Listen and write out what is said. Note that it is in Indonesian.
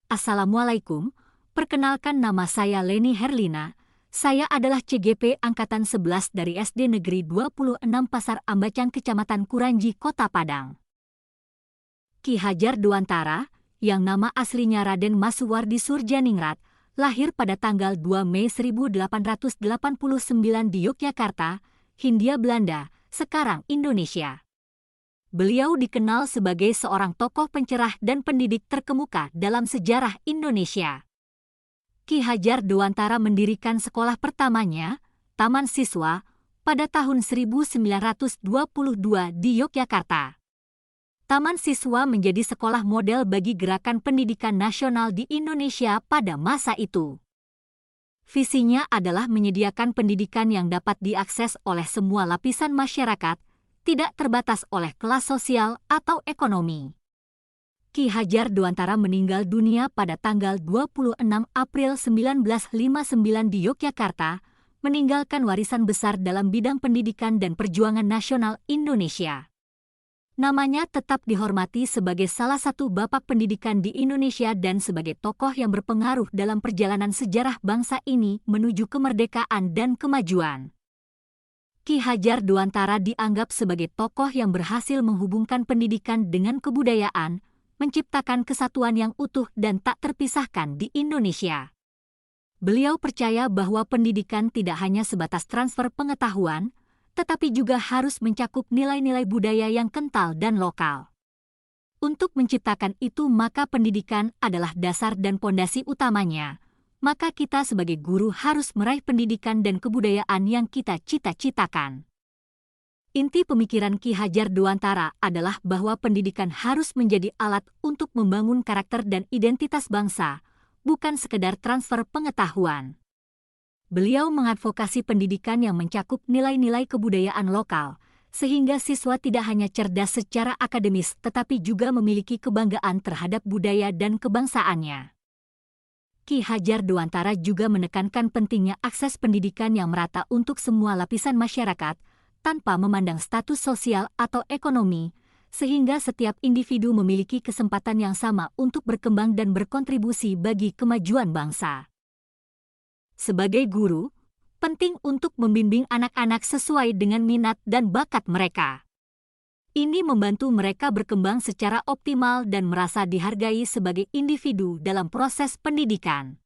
Assalamualaikum, perkenalkan nama saya Leni Herlina. Saya adalah CGP Angkatan 11 dari SD Negeri 26 Pasar Ambacang, Kecamatan Kuranji, Kota Padang. Ki Hajar Dewantara, yang nama aslinya Raden Masuwardi Surjaningrat, lahir pada tanggal 2 Mei 1889 di Yogyakarta, Hindia Belanda, sekarang Indonesia. Beliau dikenal sebagai seorang tokoh pencerah dan pendidik terkemuka dalam sejarah Indonesia. Ki Hajar Dewantara mendirikan sekolah pertamanya, Taman Siswa, pada tahun 1922 di Yogyakarta. Taman Siswa menjadi sekolah model bagi gerakan pendidikan nasional di Indonesia pada masa itu. Visinya adalah menyediakan pendidikan yang dapat diakses oleh semua lapisan masyarakat, tidak terbatas oleh kelas sosial atau ekonomi. Ki Hajar Dewantara meninggal dunia pada tanggal 26 April 1959 di Yogyakarta, meninggalkan warisan besar dalam bidang pendidikan dan perjuangan nasional Indonesia. Namanya tetap dihormati sebagai salah satu bapak pendidikan di Indonesia dan sebagai tokoh yang berpengaruh dalam perjalanan sejarah bangsa ini menuju kemerdekaan dan kemajuan. Ki Hajar Dewantara dianggap sebagai tokoh yang berhasil menghubungkan pendidikan dengan kebudayaan, menciptakan kesatuan yang utuh dan tak terpisahkan di Indonesia. Beliau percaya bahwa pendidikan tidak hanya sebatas transfer pengetahuan, tetapi juga harus mencakup nilai-nilai budaya yang kental dan lokal. Untuk menciptakan itu, maka pendidikan adalah dasar dan pondasi utamanya. Maka kita sebagai guru harus meraih pendidikan dan kebudayaan yang kita cita-citakan. Inti pemikiran Ki Hajar Dewantara adalah bahwa pendidikan harus menjadi alat untuk membangun karakter dan identitas bangsa, bukan sekedar transfer pengetahuan. Beliau mengadvokasi pendidikan yang mencakup nilai-nilai kebudayaan lokal, sehingga siswa tidak hanya cerdas secara akademis tetapi juga memiliki kebanggaan terhadap budaya dan kebangsaannya. Ki Hajar Dewantara juga menekankan pentingnya akses pendidikan yang merata untuk semua lapisan masyarakat, tanpa memandang status sosial atau ekonomi, sehingga setiap individu memiliki kesempatan yang sama untuk berkembang dan berkontribusi bagi kemajuan bangsa. Sebagai guru, penting untuk membimbing anak-anak sesuai dengan minat dan bakat mereka. Ini membantu mereka berkembang secara optimal dan merasa dihargai sebagai individu dalam proses pendidikan.